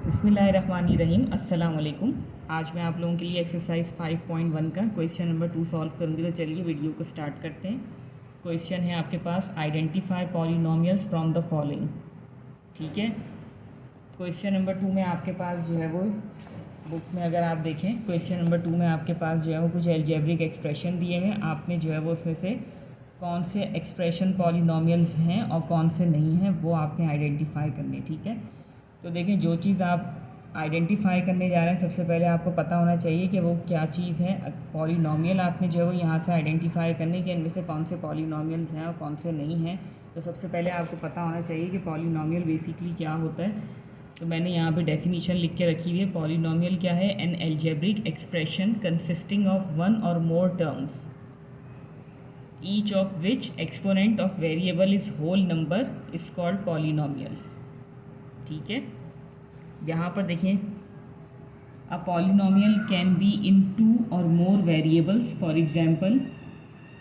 बिस्मिल्लाहिर्रहमानिर्रहीम। अस्सलाम वालेकुम। आज मैं आप लोगों के लिए एक्सरसाइज 5.1 का क्वेश्चन नंबर 2 सॉल्व करूंगी। तो चलिए वीडियो को स्टार्ट करते हैं। क्वेश्चन है आपके पास, identify polynomials from the following. ठीक है, क्वेश्चन नंबर 2 में आपके पास जो है वो बुक में अगर आप देखें, क्वेश्चन नंबर 2 में आपके पास जो है वो कुछ एल्जेब्रिक एक्सप्रेशन दिए हुए हैं। आपने जो है वो उसमें से कौन से एक्सप्रेशन पॉलिनोमियल्स हैं और कौन से नहीं हैं वो आपने आइडेंटिफाई करने। ठीक है, तो देखें, जो चीज़ आप आइडेंटिफाई करने जा रहे हैं सबसे पहले आपको पता होना चाहिए कि वो क्या चीज़ है। पॉलिनोमियल आपने जो है वो यहाँ से आइडेंटिफाई करने कि इनमें से कौन से पॉलिनोमियल्स हैं और कौन से नहीं हैं। तो सबसे पहले आपको पता होना चाहिए कि पॉलिनोमियल बेसिकली क्या होता है। तो मैंने यहाँ पे डेफिनेशन लिख के रखी हुई है। पॉलिनोमियल क्या है? An algebraic expression consisting of one और more terms, each of which exponent of variable is whole number is called polynomials. ठीक है, यहाँ पर देखें, a polynomial can be in 2 और मोर वेरिएबल्स। फॉर एग्जांपल,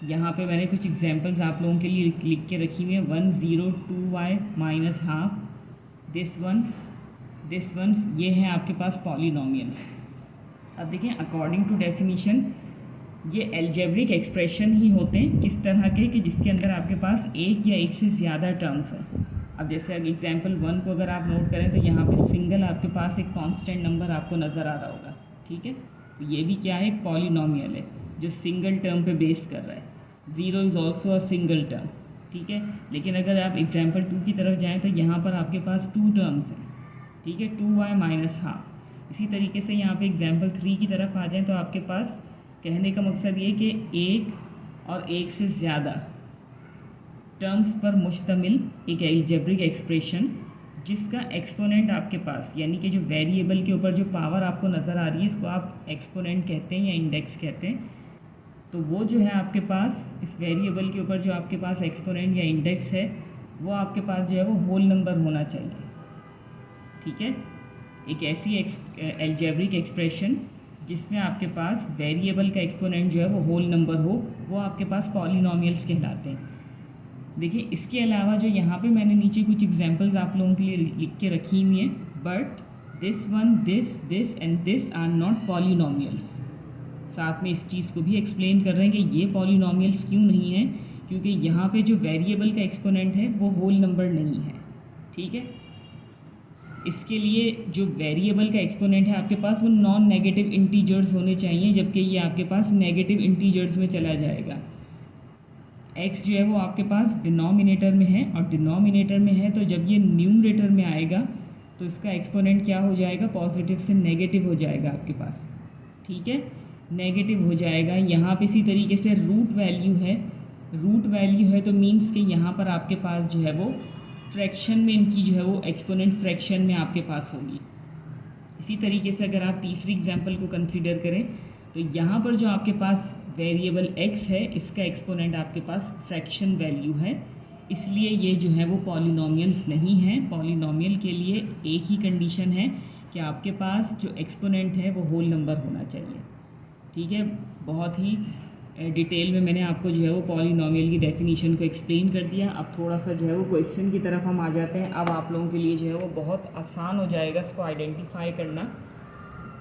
यहाँ पे मैंने कुछ एग्जांपल्स आप लोगों के लिए लिख के रखी हुई है। 1 0 2y minus half, this one ये हैं आपके पास पॉलिनोमियल्स। अब देखें, अकॉर्डिंग टू डेफिनीशन ये एल्जेब्रिक एक्सप्रेशन ही होते हैं। किस तरह के? कि जिसके अंदर आपके पास एक या एक से ज़्यादा टर्म्स हैं। अब जैसे एग्जाम्पल 1 को अगर आप नोट करें तो यहाँ पे सिंगल आपके पास एक कांस्टेंट नंबर आपको नज़र आ रहा होगा। ठीक है, तो ये भी क्या है? एक पॉलिनोमियल है जो सिंगल टर्म पे बेस कर रहा है। 0 is also a single term. ठीक है, लेकिन अगर आप एग्जाम्पल 2 की तरफ जाएँ तो यहाँ पर आपके पास 2 टर्म्स हैं। ठीक है, 2y माइनस हाफ। इसी तरीके से यहाँ पे एग्जाम्पल 3 की तरफ आ जाएँ तो आपके पास, कहने का मकसद ये कि एक और एक से ज़्यादा टर्म्स पर मुश्तमिल एक एल्जेब्रिक एक्सप्रेशन जिसका एक्सपोनेंट आपके पास, यानी कि जो वेरिएबल के ऊपर जो पावर आपको नज़र आ रही है, इसको आप एक्सपोनेंट कहते हैं या इंडेक्स कहते हैं। तो वो जो है आपके पास, इस वेरिएबल के ऊपर जो आपके पास एक्सपोनेंट या इंडेक्स है, वो आपके पास जो है वो होल नंबर होना चाहिए। ठीक है, एक ऐसी एल्जेब्रिक एक्सप्रेशन जिसमें आपके पास वेरिएबल का एक्सपोनेंट जो है वो होल नंबर हो, वो आपके पास पॉलिनोमियल्स कहलाते हैं। देखिए, इसके अलावा जो यहाँ पे मैंने नीचे कुछ एग्जांपल्स आप लोगों के लिए लिख के रखी हुई हैं, but this one, this and this are not polynomials. साथ में इस चीज़ को भी एक्सप्लेन कर रहे हैं कि ये पॉलिनोमियल्स क्यों नहीं हैं, क्योंकि यहाँ पे जो वेरिएबल का एक्सपोनेंट है वो होल नंबर नहीं है। ठीक है, इसके लिए जो वेरिएबल का एक्सपोनेंट है आपके पास वो नॉन नेगेटिव इंटीजर्स होने चाहिए, जबकि ये आपके पास नेगेटिव इंटीजर्स में चला जाएगा। x जो है वो आपके पास डिनोमिनेटर में है, और डिनोमिनेटर में है तो जब ये न्यूमरेटर में आएगा तो इसका एक्सपोनेंट क्या हो जाएगा? पॉजिटिव से नेगेटिव हो जाएगा आपके पास। ठीक है, नेगेटिव हो जाएगा। यहाँ पे इसी तरीके से रूट वैल्यू है तो मीन्स कि यहाँ पर आपके पास जो है वो फ्रैक्शन में इनकी जो है वो एक्सपोनेंट फ्रैक्शन में आपके पास होगी। इसी तरीके से अगर आप तीसरी एग्जांपल को कंसीडर करें तो यहाँ पर जो आपके पास वेरिएबल x है, इसका एक्सपोनेंट आपके पास फ्रैक्शन वैल्यू है, इसलिए ये जो है वो पॉलिनोमियल्स नहीं हैं। पॉलिनोमियल के लिए एक ही कंडीशन है कि आपके पास जो एक्सपोनेंट है वो होल नंबर होना चाहिए। ठीक है, बहुत ही डिटेल में मैंने आपको जो है वो पॉलिनोमियल की डेफिनेशन को एक्सप्लेन कर दिया। अब थोड़ा सा जो है वो क्वेश्चन की तरफ हम आ जाते हैं। अब आप लोगों के लिए जो है वो बहुत आसान हो जाएगा इसको आइडेंटिफाई करना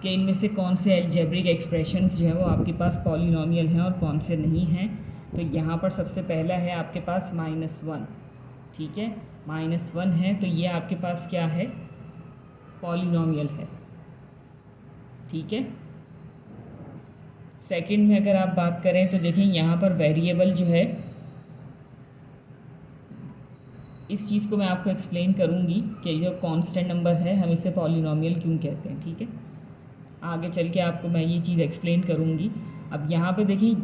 कि इनमें से कौन से एल्जेब्रिक एक्सप्रेशंस जो है वो आपके पास पॉलिनोमियल हैं और कौन से नहीं हैं। तो यहाँ पर सबसे पहला है आपके पास -1। ठीक है, -1 है तो ये आपके पास क्या है? पॉलिनोमियल है। ठीक है, सेकंड में अगर आप बात करें तो देखें, यहाँ पर वेरिएबल जो है, इस चीज़ को मैं आपको एक्सप्लेन करूँगी कि जो कांस्टेंट नंबर है हम इसे पॉलिनोमियल क्यों कहते हैं। ठीक है, आगे चल के आपको मैं ये चीज़ एक्सप्लेन करूँगी। अब यहाँ पे देखिए,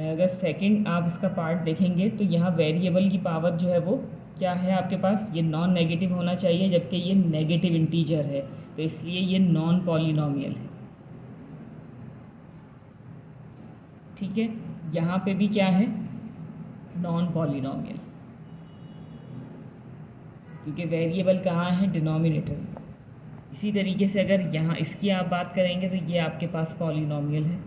अगर सेकंड आप इसका पार्ट देखेंगे तो यहाँ वेरिएबल की पावर जो है वो क्या है आपके पास? ये नॉन नेगेटिव होना चाहिए, जबकि ये नेगेटिव इंटीजर है, तो इसलिए ये नॉन पॉलिनोमियल है। ठीक है, यहाँ पे भी क्या है? नॉन पॉलिनोमियल, क्योंकि वेरिएबल कहाँ है? डिनोमिनेटर में। इसी तरीके से अगर यहाँ इसकी आप बात करेंगे तो ये आपके पास पॉलिनोमियल है।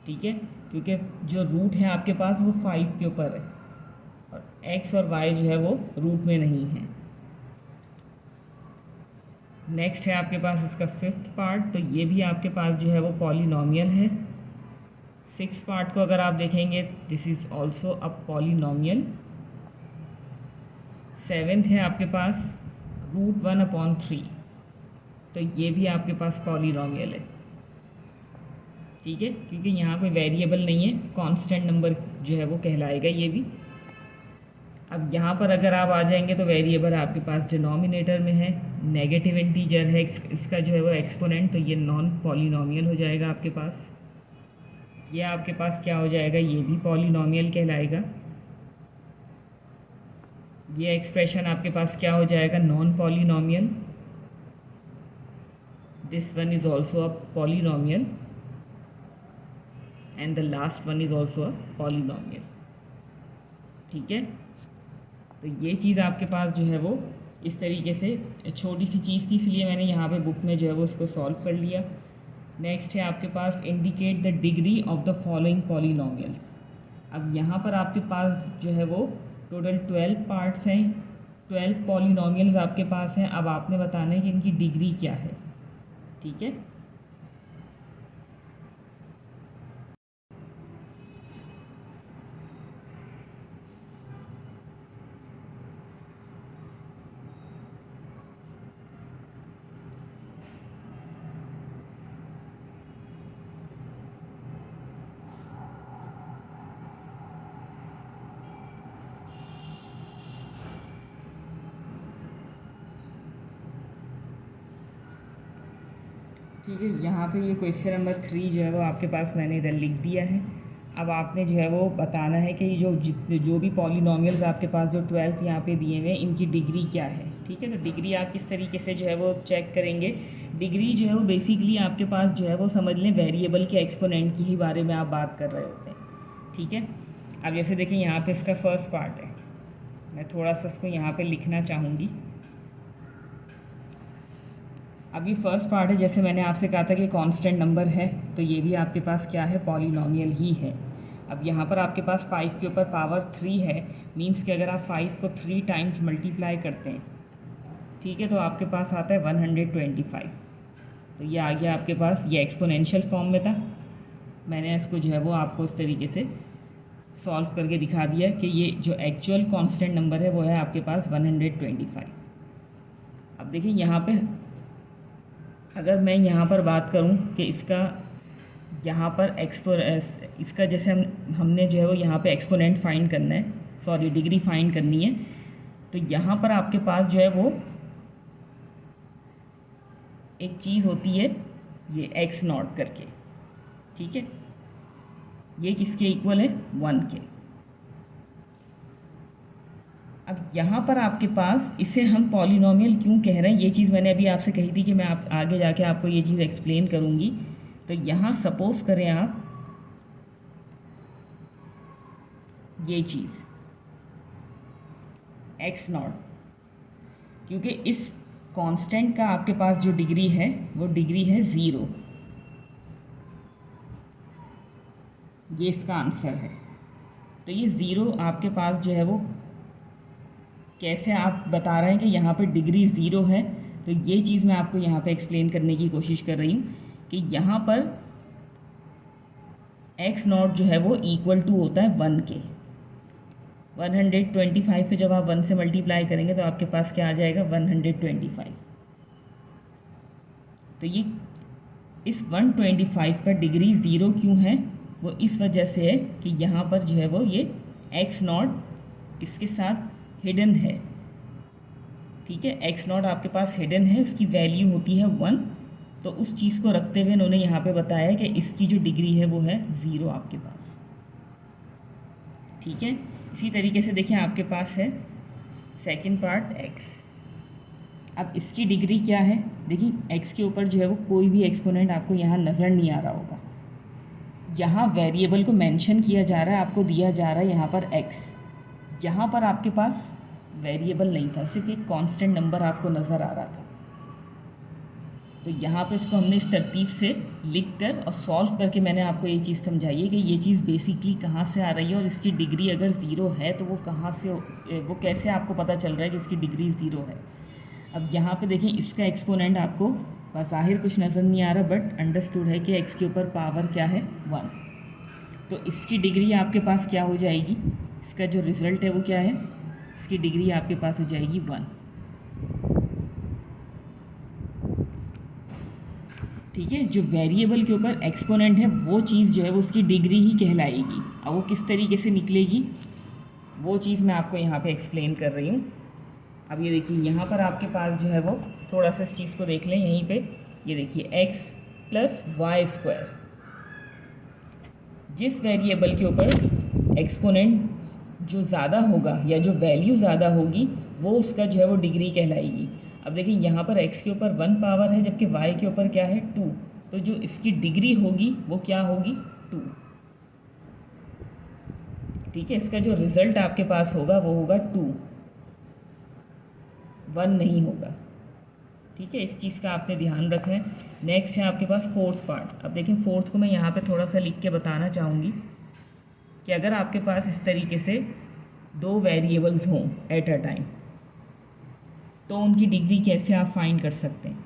ठीक है, क्योंकि जो रूट है आपके पास वो 5 के ऊपर है और x और y जो है वो रूट में नहीं है। नेक्स्ट है आपके पास इसका 5th पार्ट, तो ये भी आपके पास जो है वो पॉलिनॉमियल है। 6th पार्ट को अगर आप देखेंगे, this is also a polynomial. 7th है आपके पास √1/3, तो ये भी आपके पास पॉलिनॉमियल है। ठीक है, क्योंकि यहाँ कोई वेरिएबल नहीं है, कांस्टेंट नंबर जो है वो कहलाएगा ये भी। अब यहाँ पर अगर आप आ जाएंगे तो वेरिएबल आपके पास डिनोमिनेटर में है, नेगेटिव इंटीजर है, इसका जो है वो एक्सपोनेंट, तो ये नॉन पॉलिनॉमियल हो जाएगा आपके पास। ये आपके पास क्या हो जाएगा, ये भी पॉलिनॉमियल कहलाएगा। ये एक्सप्रेशन आपके पास क्या हो जाएगा, non polynomial. This one is also a polynomial and the last one is also a polynomial. ठीक है, तो ये चीज़ आपके पास जो है वो इस तरीके से छोटी सी चीज़ थी, इसलिए मैंने यहाँ पे बुक में जो है वो उसको सॉल्व कर लिया। नेक्स्ट है आपके पास indicate the degree of the following polynomials. अब यहाँ पर आपके पास जो है वो टोटल 12 पार्ट्स हैं, 12 पॉलिनॉमियल्स आपके पास हैं। अब आपने बताना है कि इनकी डिग्री क्या है। ठीक है, ठीक है। यहाँ पे ये क्वेश्चन नंबर 3 जो है वो आपके पास मैंने इधर लिख दिया है। अब आपने जो है वो बताना है कि जो भी पॉलिनॉमियल्स आपके पास जो 12th यहाँ पे दिए हुए हैं, इनकी डिग्री क्या है। ठीक है, तो डिग्री आप किस तरीके से जो है वो चेक करेंगे। डिग्री जो है वो बेसिकली आपके पास जो है वो समझ लें वेरिएबल के एक्सपोनेंट की ही बारे में आप बात कर रहे होते हैं। ठीक है, अब जैसे देखिए यहाँ पे इसका फर्स्ट पार्ट है, मैं थोड़ा सा इसको यहाँ पे लिखना चाहूँगी। अब ये फर्स्ट पार्ट है, जैसे मैंने आपसे कहा था कि कांस्टेंट नंबर है, तो ये भी आपके पास क्या है, पॉलिनॉमियल ही है। अब यहाँ पर आपके पास 5 के ऊपर पावर 3 है, मींस कि अगर आप 5 को 3 टाइम्स मल्टीप्लाई करते हैं, ठीक है, तो आपके पास आता है 125। तो ये आ गया आपके पास, ये एक्सपोनेंशियल फॉर्म में था। मैंने इसको जो है वो आपको इस तरीके से सॉल्व करके दिखा दिया कि ये जो एक्चुअल कांस्टेंट नंबर है वो है आपके पास 125। अब देखिए यहाँ पे अगर मैं यहाँ पर बात करूँ कि इसका यहाँ पर इसका जैसे हमने जो है वो यहाँ पे एक्सपोनेंट फाइंड करना है, सॉरी डिग्री फाइंड करनी है, तो यहाँ पर आपके पास जो है वो एक चीज़ होती है ये x0 करके। ठीक है, ये किसके इक्वल है, 1 के। अब यहाँ पर आपके पास इसे हम पॉलिनॉमियल क्यों कह रहे हैं, ये चीज़ मैंने अभी आपसे कही थी कि मैं आगे जाके आपको ये चीज़ एक्सप्लेन करूँगी। तो यहाँ सपोज करें आप ये चीज़ x0, क्योंकि इस कांस्टेंट का आपके पास जो डिग्री है वो डिग्री है 0, ये इसका आंसर है। तो ये 0 आपके पास जो है वो कैसे आप बता रहे हैं कि यहाँ पर डिग्री 0 है, तो ये चीज़ मैं आपको यहाँ पे एक्सप्लेन करने की कोशिश कर रही हूँ कि यहाँ पर x0 जो है वो इक्वल टू होता है 1 के। 125 को जब आप 1 से मल्टीप्लाई करेंगे तो आपके पास क्या आ जाएगा, 125। तो ये इस 125 का डिग्री 0 क्यों है, वो इस वजह से है कि यहाँ पर जो है वो ये x0 इसके साथ हिडन है। ठीक है, x0 आपके पास हिडन है, उसकी वैल्यू होती है 1। तो उस चीज़ को रखते हुए उन्होंने यहाँ पे बताया कि इसकी जो डिग्री है वो है 0 आपके पास। ठीक है, इसी तरीके से देखिए आपके पास है सेकंड पार्ट x। अब इसकी डिग्री क्या है, देखिए x के ऊपर जो है वो कोई भी एक्सपोनेंट आपको यहाँ नज़र नहीं आ रहा होगा। यहाँ वेरिएबल को मेंशन किया जा रहा है, आपको दिया जा रहा है यहाँ पर x। यहाँ पर आपके पास वेरिएबल नहीं था, सिर्फ एक कांस्टेंट नंबर आपको नज़र आ रहा था। तो यहाँ पे इसको हमने इस तरतीब से लिख कर और सॉल्व करके मैंने आपको ये चीज़ समझाई है कि ये चीज़ बेसिकली कहाँ से आ रही है और इसकी डिग्री अगर 0 है तो वो कहाँ से, वो कैसे आपको पता चल रहा है कि इसकी डिग्री 0 है। अब यहाँ पे देखिए इसका एक्सपोनेंट आपको बज़ाहिर कुछ नज़र नहीं आ रहा, बट अंडरस्टूड है कि x के ऊपर पावर क्या है 1। तो इसकी डिग्री आपके पास क्या हो जाएगी, इसका जो रिज़ल्ट है वो क्या है, इसकी डिग्री आपके पास हो जाएगी 1। ठीक है, जो वेरिएबल के ऊपर एक्सपोनेंट है वो चीज़ जो है वो उसकी डिग्री ही कहलाएगी। अब वो किस तरीके से निकलेगी वो चीज़ मैं आपको यहाँ पे एक्सप्लेन कर रही हूँ। अब ये देखिए यहाँ पर आपके पास जो है वो थोड़ा सा इस चीज़ को देख लें, यहीं पे ये देखिए x प्लस वाई स्क्वायर, जिस वेरिएबल के ऊपर एक्सपोनेंट जो ज़्यादा होगा या जो वैल्यू ज़्यादा होगी वो उसका जो है वो डिग्री कहलाएगी। अब देखिए यहाँ पर x के ऊपर 1 पावर है, जबकि y के ऊपर क्या है 2, तो जो इसकी डिग्री होगी वो क्या होगी 2। ठीक है, इसका जो रिज़ल्ट आपके पास होगा वो होगा 2, 1 नहीं होगा। ठीक है, इस चीज़ का आपने ध्यान रखना है। नेक्स्ट है आपके पास फोर्थ पार्ट। अब देखिए फोर्थ को मैं यहाँ पे थोड़ा सा लिख के बताना चाहूँगी कि अगर आपके पास इस तरीके से दो वेरिएबल्स हों एट अ टाइम तो उनकी डिग्री कैसे आप फाइंड कर सकते हैं।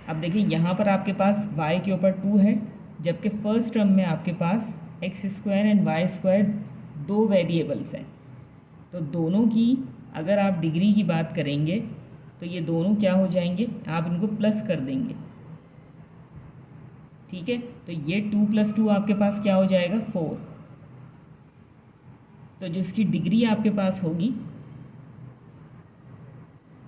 अब देखिए यहाँ पर आपके पास y के ऊपर 2 है, जबकि फर्स्ट टर्म में आपके पास x square and y square दो वेरिएबल्स हैं। तो दोनों की अगर आप डिग्री की बात करेंगे तो ये दोनों क्या हो जाएंगे, आप इनको प्लस कर देंगे। ठीक है, तो ये 2 + 2 आपके पास क्या हो जाएगा 4। तो जिसकी डिग्री आपके पास होगी,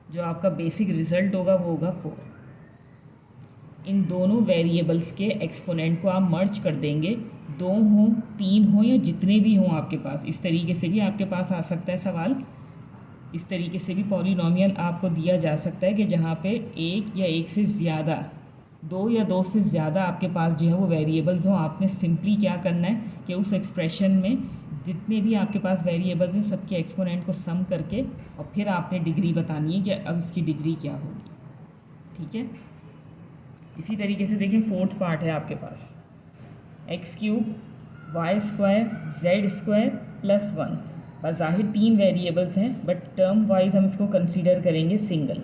जो आपका बेसिक रिजल्ट होगा वो होगा 4। इन दोनों वेरिएबल्स के एक्सपोनेंट को आप मर्ज कर देंगे, 2 हों 3 हों या जितने भी हों आपके पास। इस तरीके से भी आपके पास आ सकता है सवाल, इस तरीके से भी पॉलिनोमियल आपको दिया जा सकता है कि जहाँ पे एक या एक से ज़्यादा, 2 या 2 से ज़्यादा आपके पास जो है वो वेरिएबल्स हों। आपने सिंपली क्या करना है कि उस एक्सप्रेशन में जितने भी आपके पास वेरिएबल्स हैं सबके एक्सपोनेंट को सम करके और फिर आपने डिग्री बतानी है कि अब इसकी डिग्री क्या होगी। ठीक है, इसी तरीके से देखिए फोर्थ पार्ट है आपके पास x³ y square z square plus 1। बज़ाहिर 3 वेरिएबल्स हैं, बट टर्म वाइज हम इसको कंसीडर करेंगे सिंगल।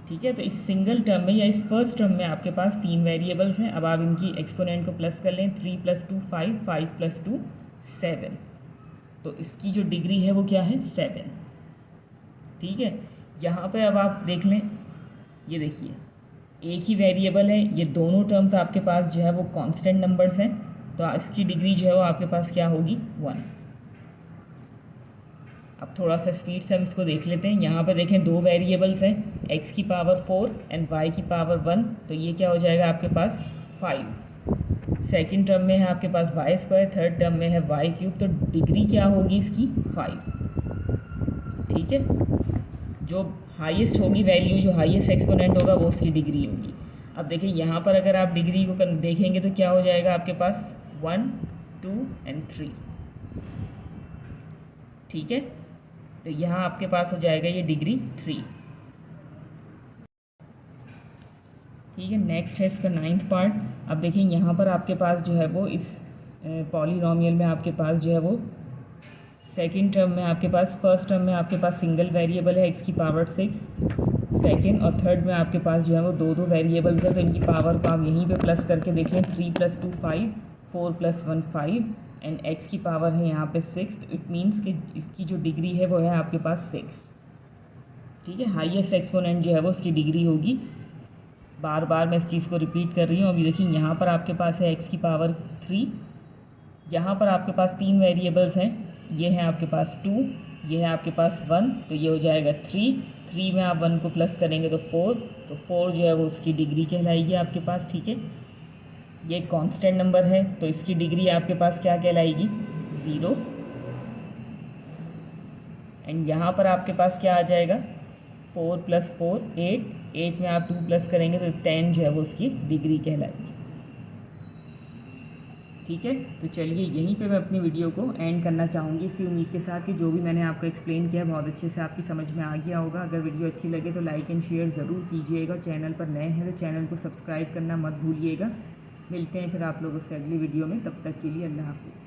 ठीक है, तो इस सिंगल टर्म में या इस फर्स्ट टर्म में आपके पास 3 वेरिएबल्स हैं। अब आप इनकी एक्सपोनेंट को प्लस कर लें, 3 + 2 5, 5 + 2 7। तो इसकी जो डिग्री है वो क्या है 7। ठीक है, यहाँ पे अब आप देख लें, ये देखिए एक ही वेरिएबल है, ये दोनों टर्म्स आपके पास जो है वो कांस्टेंट नंबर्स हैं, तो इसकी डिग्री जो है वो आपके पास क्या होगी 1। अब थोड़ा सा स्पीड से हम इसको देख लेते हैं। यहाँ पे देखें दो वेरिएबल्स हैं, x की पावर 4 एंड y की पावर 1, तो ये क्या हो जाएगा आपके पास 5। सेकंड टर्म में है आपके पास वाई स्क्वायर, थर्ड टर्म में है y³, तो डिग्री क्या होगी इसकी 5। ठीक है, जो हाईएस्ट होगी वैल्यू, जो हाईएस्ट एक्सपोनेंट होगा वो उसकी डिग्री होगी। अब देखिए यहाँ पर अगर आप डिग्री को देखेंगे तो क्या हो जाएगा आपके पास 1, 2 एंड 3। ठीक है, तो यहाँ आपके पास हो जाएगा ये डिग्री 3। ठीक है, नेक्स्ट है इसका 9th पार्ट। अब देखिए यहाँ पर आपके पास जो है वो इस पॉलिनोमियल में आपके पास जो है वो सेकंड टर्म में आपके पास, फर्स्ट टर्म में आपके पास सिंगल वेरिएबल है x की पावर 6, सेकंड और थर्ड में आपके पास जो है वो दो वेरिएबल्स हैं, तो इनकी पावर को आप यहीं पे प्लस करके देख लें। 3 + 2 5, 4 + 1 5 एंड x की पावर है यहाँ पे 6। इट मीन्स कि इसकी जो डिग्री है वो है आपके पास 6। ठीक है, हाईएस्ट एक्सपोनेंट जो है वो उसकी डिग्री होगी। बार बार मैं इस चीज़ को रिपीट कर रही हूँ। अभी देखिए यहाँ पर आपके पास है x की पावर 3, यहाँ पर आपके पास 3 वेरिएबल्स हैं, ये है आपके पास 2, ये है आपके पास 1, तो ये हो जाएगा 3 में आप 1 को प्लस करेंगे तो 4, तो 4 जो है वो उसकी डिग्री कहलाएगी आपके पास। ठीक है, ये कांस्टेंट नंबर है तो इसकी डिग्री आपके पास क्या कहलाएगी 0। एंड यहाँ पर आपके पास क्या आ जाएगा 4 + 4 8 में आप 2 प्लस करेंगे तो 10 जो है वो उसकी डिग्री कहलाएगी। ठीक है, तो चलिए यहीं पे मैं अपनी वीडियो को एंड करना चाहूँगी, इसी उम्मीद के साथ कि जो भी मैंने आपको एक्सप्लेन किया बहुत अच्छे से आपकी समझ में आ गया होगा। अगर वीडियो अच्छी लगे तो लाइक एंड शेयर ज़रूर कीजिएगा। चैनल पर नए हैं तो चैनल को सब्सक्राइब करना मत भूलिएगा। मिलते हैं फिर आप लोगों से अगली वीडियो में, तब तक के लिए अल्लाह हाफ़िज़।